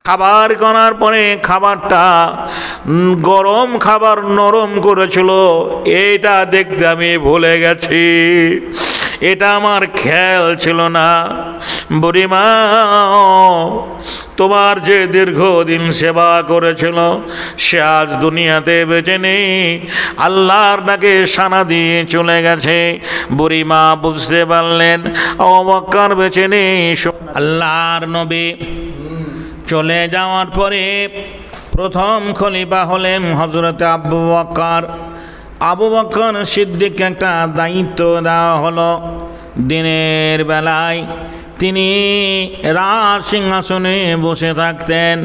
খাবার করার পরে খাবারটা গরম খাবার নরম করেছিল, এটা দেখতে আমি ভুলে গেছি, এটা আমার খেয়াল ছিল না। বুড়িমা, তোমার যে দীর্ঘদিন সেবা করেছিল সে আজ দুনিয়াতে বেঁচে নেই, আল্লাহর ডাকে সাড়া দিয়ে চলে গেছে। বুড়িমা বুঝতে পারলেন আবু বকর বেঁচে নেই। আল্লাহর নবী চলে যাওয়ার পরে প্রথম খলিফা হলেন হযরত আবু বকর। আবু বকর সিদ্দিককে একটা দায়িত্ব দেওয়া হলো। দিনের বেলায় তিনি রাজ সিংহাসনে বসে থাকতেন।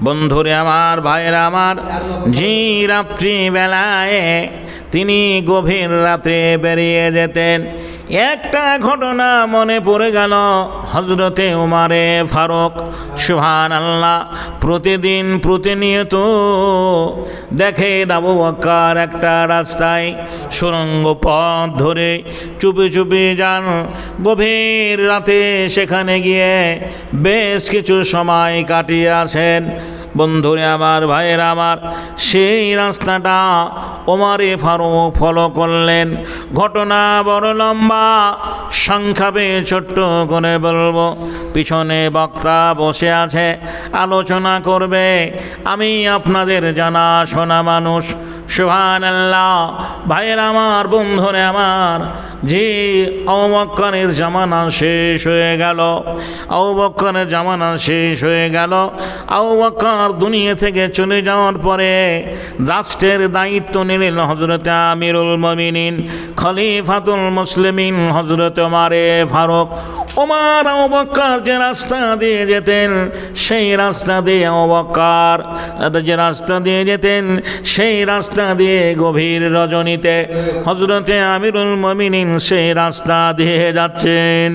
বন্ধুরে আমার, ভাইয়েরা আমার, জি রাত্রিবেলায় তিনি গভীর রাত্রে বেরিয়ে যেতেন। একটা ঘটনা মনে পড়ে গেল, হযরতে উমারে ফারুক সুবহানাল্লাহ প্রতিদিন প্রতিনিয়ত দেখে আবু বকর একটা রাস্তায় সুড়ঙ্গ পথ ধরে চুপি চুপি যান। গভীর রাতে সেখানে গিয়ে বেশ কিছু সময় কাটিয়ে আসেন। বন্ধুরে আমার, ভাইয়েরা আমার, সেই রাস্তাটা ওমরে ফারুক ফলো করলেন। ঘটনা বড় লম্বা, সংক্ষেপে ছোট্ট করে বলবো। পিছনে বক্তা বসে আছে, আলোচনা করবে। আমি আপনাদের জানা শোনা মানুষ। সুবহানাল্লাহ, ভাইয়েরা আমার, বন্ধুরে আমার, জি আবু বকরের জামানা শেষ হয়ে গেল। আবু বকরের জামানা শেষ হয়ে গেল। আবু বকর দুনিয়া থেকে চলে যাওয়ার পরে রাষ্ট্রের দায়িত্ব নিলেন হযরত আমিরুল মুমিনিন খলিফাতুল মুসলিমিন হযরত ওমরে ফারুক। ওমর আবু বকর যে রাস্তা দিয়ে যেতেন সেই রাস্তা দিয়ে আবু বকর যে রাস্তা দিয়ে যেতেন সেই রাস্তা দিয়ে গভীর রজনীতে হযরতে আমিরুল মুমিনিন সেই রাস্তা দিয়ে যাচ্ছেন।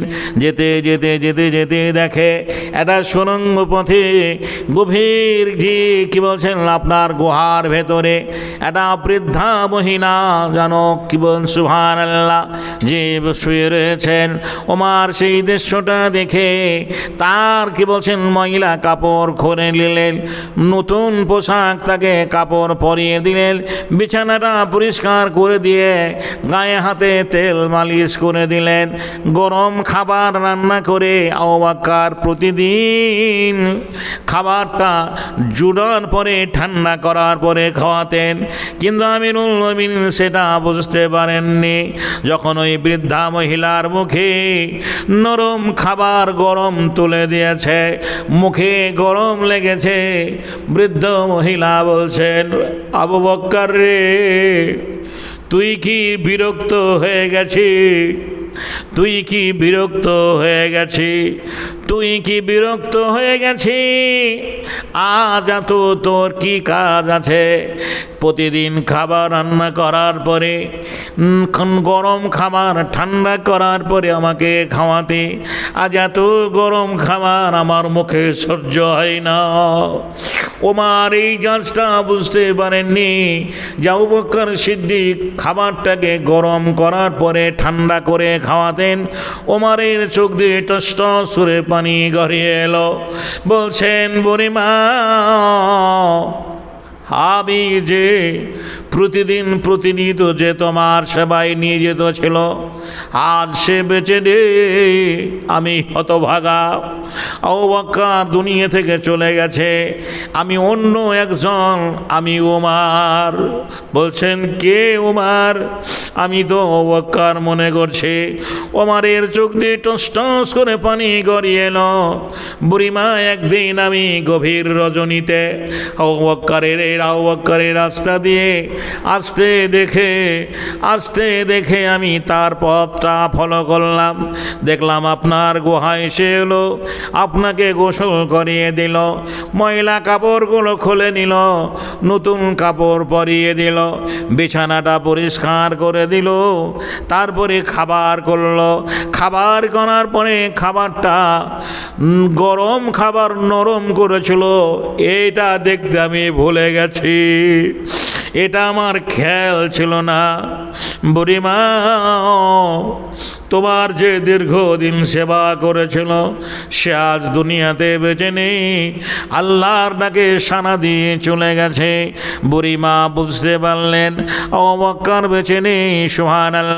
যেতে যেতে যেতে যেতে দেখে একটা সুড়ঙ্গ পথে গভীর কি বলছেন আপনার গুহার ভেতরে একটা বৃদ্ধা মহিলা জানো কি বল সুবহানাল্লাহ যে শুয়ে রয়েছেন। ওমর সেই দৃশ্যটা দেখে তার কি বলছেন মহিলা কাপড় খুলে নিলেন, নতুন পোশাক তাকে কাপড় পরিয়ে দিলেন, বিছানাটা পরিষ্কার করে দিয়ে গায়ে হাতে তেল মালিশ করে দিলেন। গরম খাবার রান্না করে আবু বকর প্রতিদিন খাবারটা জুড়ার পরে ঠান্ডা করার পরে খাওয়াতেন। কিন্তু আমিরুল মুমিনিন সেটা বুঝতে পারেননি। যখন ওই বৃদ্ধা মহিলার মুখে নরম খাবার গরম তুলে দিয়েছে, মুখে গরম লেগেছে, বৃদ্ধ মহিলা বলছেন, আবু বকর রে, তুই কি বিরক্ত হয়ে গেছিস? তুই কি বিরক্ত হয়ে গেছিস? তুই কি বিরক্ত হয়ে গেছিস? আজ এত তোর কি কাজ আছে? প্রতিদিন খাবার রান্না করার পরে গরম খাবার ঠান্ডা করার পরে আমাকে খাওয়াতে, আজ এত গরম খাবার আমার মুখে সহ্য হয় না। ওমর এই জাজটা বুঝতে পারেননি যে আবু বকর সিদ্দিক খাবারটাকে গরম করার পরে ঠান্ডা করে খাওয়াতেন। ওমরের চোখ দিয়ে টস টস করে পানি গড়িয়ে এলো। বলছেন, বুড়িমা, আমি যে প্রতিদিন প্রতিনিয়ত যে তোমার সেবায় নিয়ে যেত ছিল, আজ সে বেঁচে নেই, আমি হতভাগা। আবু বকর দুনিয়া থেকে চলে গেছে, আমি অন্য একজন, আমি ওমর। বলছেন, কে ওমর? আমি তো আবু বকর মনে করছি। ওমরের চোখ দিয়ে টস টস করে পানি গড়িয়ে এলো। বুড়িমা, একদিন আমি গভীর রজনীতে আবু বকরের রাস্তা দিয়ে আসতে দেখে আমি তার পথটা ফলো করলাম। দেখলাম আপনার গুহায় এসে এলো, আপনাকে গোসল করিয়ে দিল, ময়লা কাপড়গুলো খুলে নিল, নতুন কাপড় পরিয়ে দিল, বিছানাটা পরিষ্কার করে দিল, তারপরে খাবার করলো। খাবার করার পরে খাবারটা গরম খাবার নরম করেছিল, এটা দেখতে আমি ভুলে গেছি, এটা আমার খেয়াল ছিল না। বুড়িমা, তোমার যে দীর্ঘদিন সেবা করেছিল সে আজ দুনিয়াতে বেঁচে নেই, আল্লাহর ডাকে সাড়া দিয়ে চলে গেছে। বুড়িমা বুঝতে পারলেন আবু বকর বেঁচে নেই। সুবহানাল্লাহ।